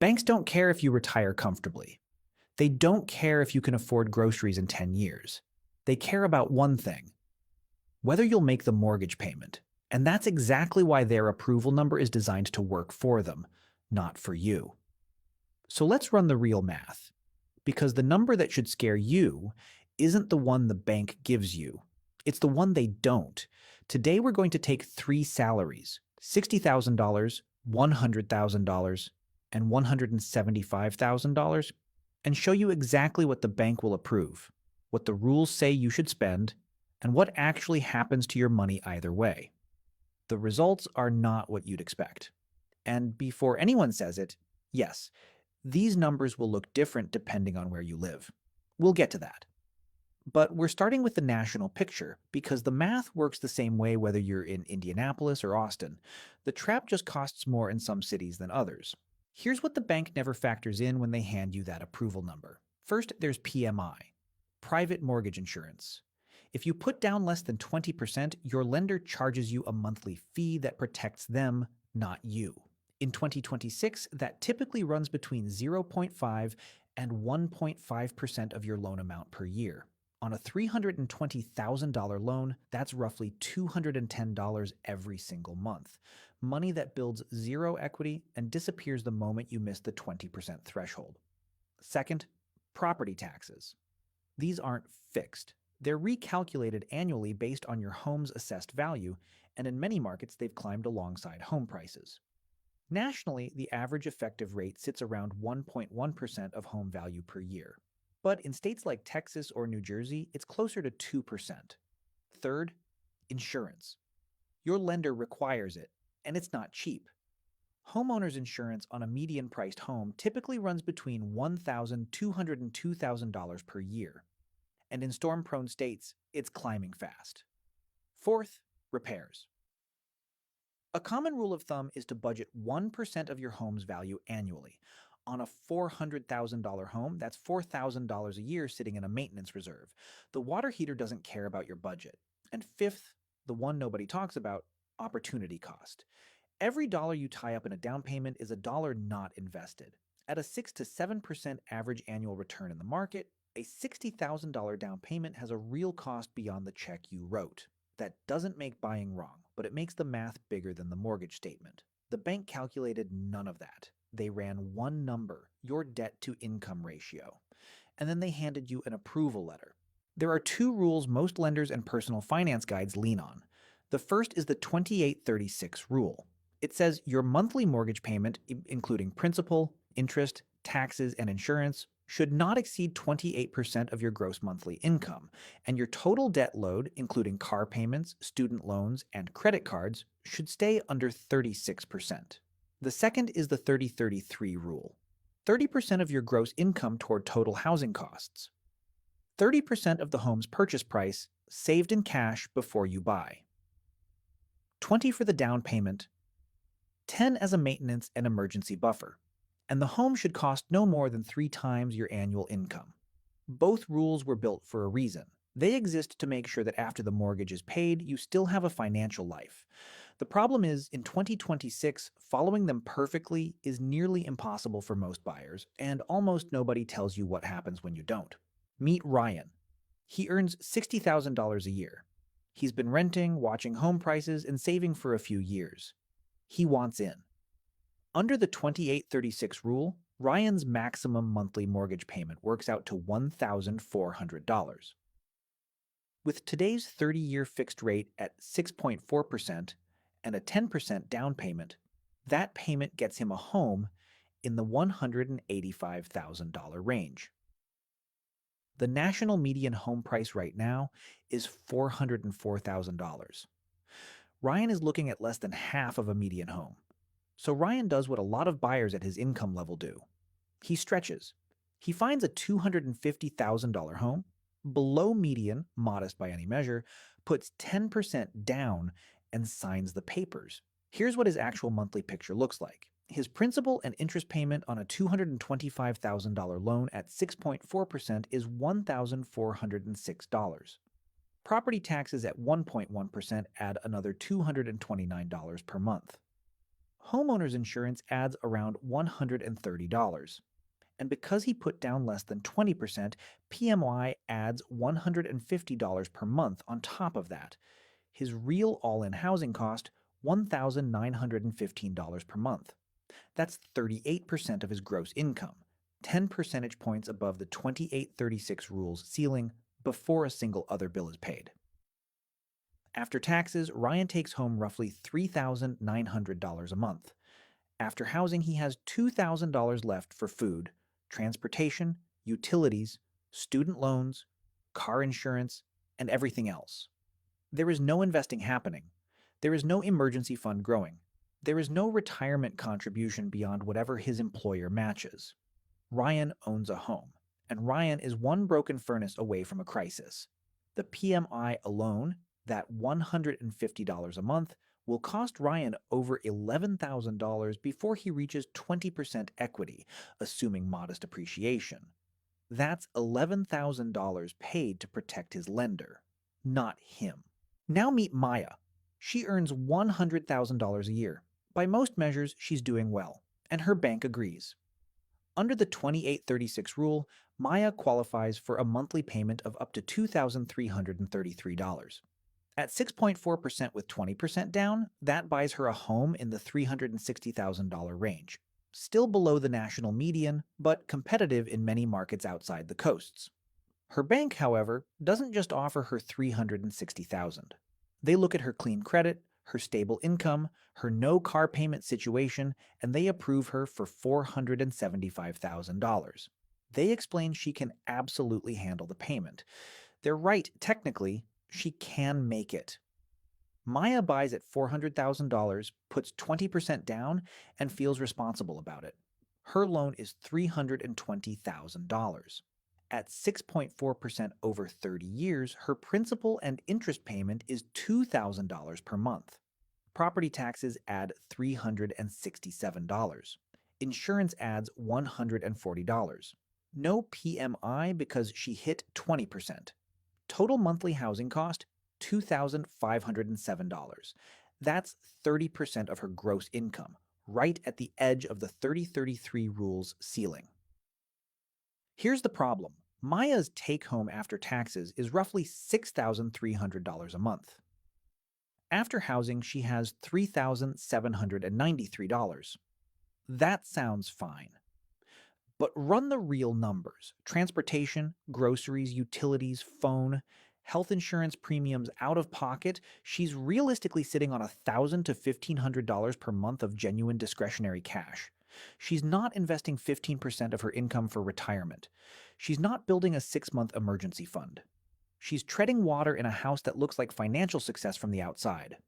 Banks don't care if you retire comfortably. They don't care if you can afford groceries in 10 years. They care about one thing: whether you'll make the mortgage payment. And that's exactly why their approval number is designed to work for them, not for you. So let's run the real math, because the number that should scare you isn't the one the bank gives you. It's the one they don't. Today we're going to take three salaries: $60,000, $100,000, and $175,000, and show you exactly what the bank will approve, what the rules say you should spend, and what actually happens to your money either way. The results are not what you'd expect. And before anyone says it, yes, these numbers will look different depending on where you live. We'll get to that. But we're starting with the national picture because the math works the same way whether you're in Indianapolis or Austin. The trap just costs more in some cities than others. Here's what the bank never factors in when they hand you that approval number. First, there's PMI, private mortgage insurance. If you put down less than 20%, your lender charges you a monthly fee that protects them, not you. In 2026, that typically runs between 0.5 and 1.5% of your loan amount per year. On a $320,000 loan, that's roughly $210 every single month. Money that builds zero equity and disappears the moment you miss the 20% threshold. Second, property taxes. These aren't fixed. They're recalculated annually based on your home's assessed value, and in many markets, they've climbed alongside home prices. Nationally, the average effective rate sits around 1.1% of home value per year. But in states like Texas or New Jersey, it's closer to 2%. Third, insurance. Your lender requires it, and it's not cheap. Homeowners insurance on a median-priced home typically runs between $1,200 and $2,000 per year. And in storm-prone states, it's climbing fast. Fourth, repairs. A common rule of thumb is to budget 1% of your home's value annually. On a $400,000 home, that's $4,000 a year sitting in a maintenance reserve. The water heater doesn't care about your budget. And fifth, the one nobody talks about, opportunity cost. Every dollar you tie up in a down payment is a dollar not invested. At a 6 to 7% average annual return in the market, a $60,000 down payment has a real cost beyond the check you wrote. That doesn't make buying wrong, but it makes the math bigger than the mortgage statement. The bank calculated none of that. They ran one number, your debt-to-income ratio, and then they handed you an approval letter. There are two rules most lenders and personal finance guides lean on. The first is the 2836 rule. It says your monthly mortgage payment, including principal, interest, taxes, and insurance, should not exceed 28% of your gross monthly income, and your total debt load, including car payments, student loans, and credit cards, should stay under 36%. The second is the 3033 rule. 30% of your gross income toward total housing costs. 30% of the home's purchase price saved in cash before you buy. 20 for the down payment, 10 as a maintenance and emergency buffer. And the home should cost no more than 3 times your annual income. Both rules were built for a reason. They exist to make sure that after the mortgage is paid, you still have a financial life. The problem is, in 2026, following them perfectly is nearly impossible for most buyers, and almost nobody tells you what happens when you don't. Meet Ryan. He earns $60,000 a year. He's been renting, watching home prices, and saving for a few years. He wants in. Under the 2836 rule, Ryan's maximum monthly mortgage payment works out to $1,400. With today's 30-year fixed rate at 6.4% and a 10% down payment, that payment gets him a home in the $185,000 range. The national median home price right now is $404,000. Ryan is looking at less than half of a median home. So Ryan does what a lot of buyers at his income level do. He stretches. He finds a $250,000 home, below median, modest by any measure, puts 10% down, and signs the papers. Here's what his actual monthly picture looks like. His principal and interest payment on a $225,000 loan at 6.4% is $1,406. Property taxes at 1.1% add another $229 per month. Homeowner's insurance adds around $130. And because he put down less than 20%, PMI adds $150 per month on top of that. His real all in housing cost, $1,915 per month. That's 38% of his gross income, 10 percentage points above the 2836 rules ceiling before a single other bill is paid. After taxes, Ryan takes home roughly $3,900 a month. After housing, he has $2,000 left for food, transportation, utilities, student loans, car insurance, and everything else. There is no investing happening. There is no emergency fund growing. There is no retirement contribution beyond whatever his employer matches. Ryan owns a home, and Ryan is one broken furnace away from a crisis. The PMI alone, that $150 a month, will cost Ryan over $11,000 before he reaches 20% equity, assuming modest appreciation. That's $11,000 paid to protect his lender, not him. Now meet Maya. She earns $100,000 a year. By most measures, she's doing well, and her bank agrees. Under the 2836 rule, Maya qualifies for a monthly payment of up to $2,333. At 6.4% with 20% down, that buys her a home in the $360,000 range. Still below the national median, but competitive in many markets outside the coasts. Her bank, however, doesn't just offer her $360,000. They look at her clean credit, her stable income, her no car payment situation, and they approve her for $475,000. They explain she can absolutely handle the payment. They're right, technically, she can make it. Maya buys at $400,000, puts 20% down, and feels responsible about it. Her loan is $320,000. At 6.4% over 30 years, her principal and interest payment is $2,000 per month. Property taxes add $367. Insurance adds $140. No PMI because she hit 20%. Total monthly housing cost, $2,507. That's 30% of her gross income, right at the edge of the 3033 rules ceiling. Here's the problem. Maya's take-home after taxes is roughly $6,300 a month. After housing, she has $3,793. That sounds fine. But run the real numbers. Transportation, groceries, utilities, phone, health insurance premiums out of pocket, she's realistically sitting on $1,000 to $1,500 per month of genuine discretionary cash. She's not investing 15% of her income for retirement. She's not building a 6-month emergency fund. She's treading water in a house that looks like financial success from the outside.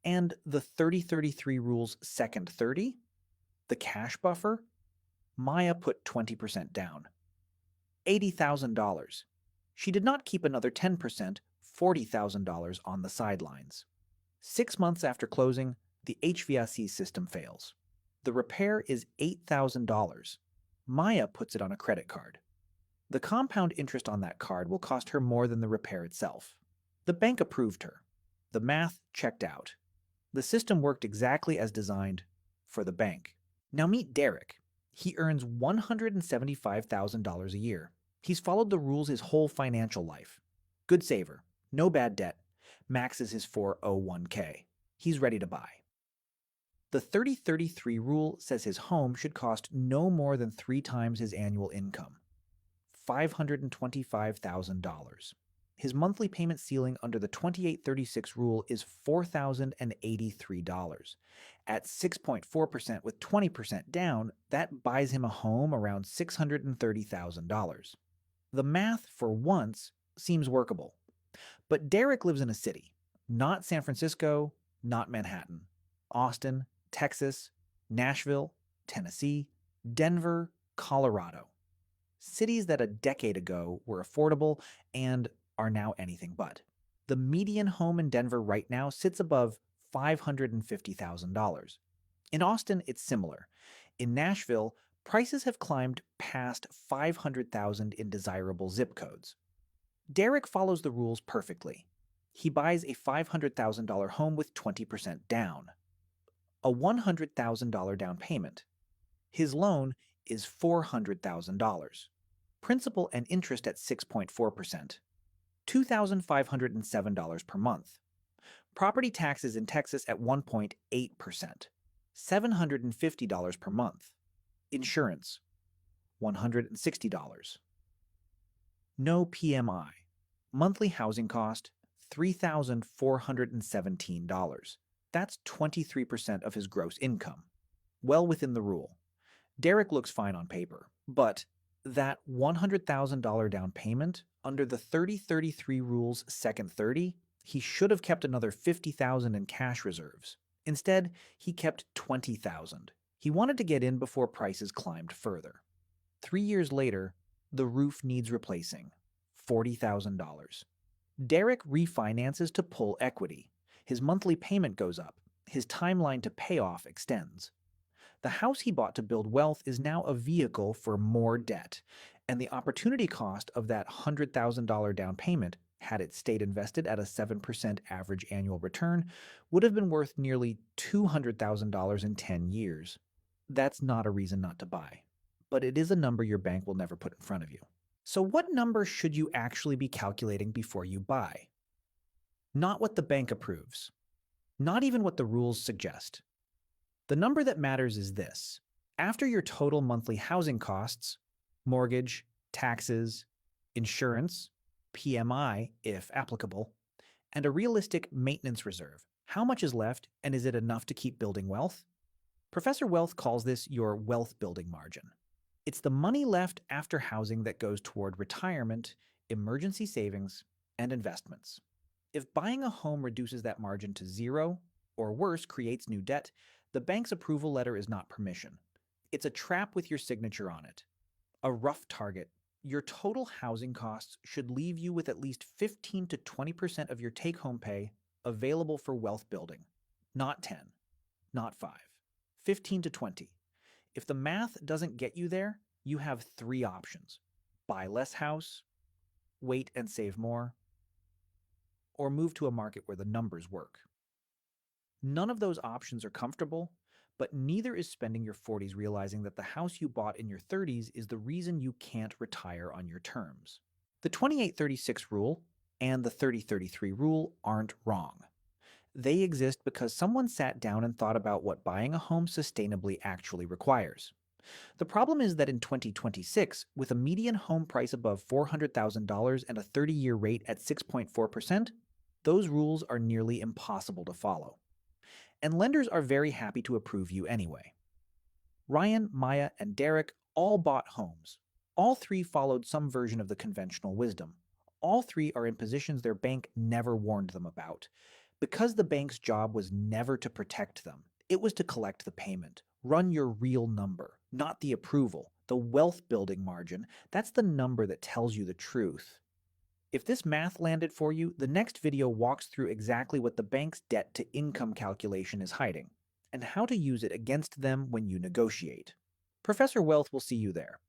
And the 3033 rule's second 30? The cash buffer? Maya put 20% down. $80,000. She did not keep another 10%, $40,000 on the sidelines. 6 months after closing, the HVAC system fails. The repair is $8,000. Maya puts it on a credit card. The compound interest on that card will cost her more than the repair itself. The bank approved her. The math checked out. The system worked exactly as designed for the bank. Now meet Derek. He earns $175,000 a year. He's followed the rules his whole financial life. Good saver, no bad debt, maxes his 401k. He's ready to buy. The 3033 rule says his home should cost no more than 3 times his annual income, $525,000. His monthly payment ceiling under the 2836 rule is $4,083. At 6.4% with 20% down, that buys him a home around $630,000. The math, for once, seems workable. But Derek lives in a city, not San Francisco, not Manhattan, Austin, Texas, Nashville, Tennessee, Denver, Colorado. Cities that a decade ago were affordable and are now anything but. The median home in Denver right now sits above $550,000. In Austin, it's similar. In Nashville, prices have climbed past $500,000 in desirable zip codes. Derek follows the rules perfectly. He buys a $500,000 home with 20% down. a $100,000 down payment. His loan is $400,000. Principal and interest at 6.4%, $2,507 per month. Property taxes in Texas at 1.8%, $750 per month. Insurance, $160. No PMI. Monthly housing cost, $3,417. That's 23% of his gross income. Well within the rule. Derek looks fine on paper, but that $100,000 down payment under the 3033 rule's second 30, he should have kept another $50,000 in cash reserves. Instead, he kept $20,000. He wanted to get in before prices climbed further. 3 years later, the roof needs replacing, $40,000. Derek refinances to pull equity. His monthly payment goes up. His timeline to payoff extends. The house he bought to build wealth is now a vehicle for more debt, and the opportunity cost of that $100,000 down payment, had it stayed invested at a 7% average annual return, would have been worth nearly $200,000 in 10 years. That's not a reason not to buy, but it is a number your bank will never put in front of you. So what number should you actually be calculating before you buy? Not what the bank approves, not even what the rules suggest. The number that matters is this. After your total monthly housing costs, mortgage, taxes, insurance, PMI, if applicable, and a realistic maintenance reserve, how much is left and is it enough to keep building wealth? Professor Wealth calls this your wealth building margin. It's the money left after housing that goes toward retirement, emergency savings, and investments. If buying a home reduces that margin to zero, or worse, creates new debt, the bank's approval letter is not permission. It's a trap with your signature on it. A rough target. Your total housing costs should leave you with at least 15 to 20% of your take-home pay available for wealth building. Not 10, not 5, 15 to 20. If the math doesn't get you there, you have 3 options. Buy less house, wait and save more, or move to a market where the numbers work. None of those options are comfortable, but neither is spending your 40s realizing that the house you bought in your 30s is the reason you can't retire on your terms. The 2836 rule and the 3033 rule aren't wrong. They exist because someone sat down and thought about what buying a home sustainably actually requires. The problem is that in 2026, with a median home price above $400,000 and a 30-year rate at 6.4%, those rules are nearly impossible to follow. And lenders are very happy to approve you anyway. Ryan, Maya, and Derek all bought homes. All 3 followed some version of the conventional wisdom. All 3 are in positions their bank never warned them about. Because the bank's job was never to protect them, it was to collect the payment, run your real number, not the approval, the wealth building margin. That's the number that tells you the truth. If this math landed for you, the next video walks through exactly what the bank's debt-to-income calculation is hiding, and how to use it against them when you negotiate. Professor Wealth will see you there.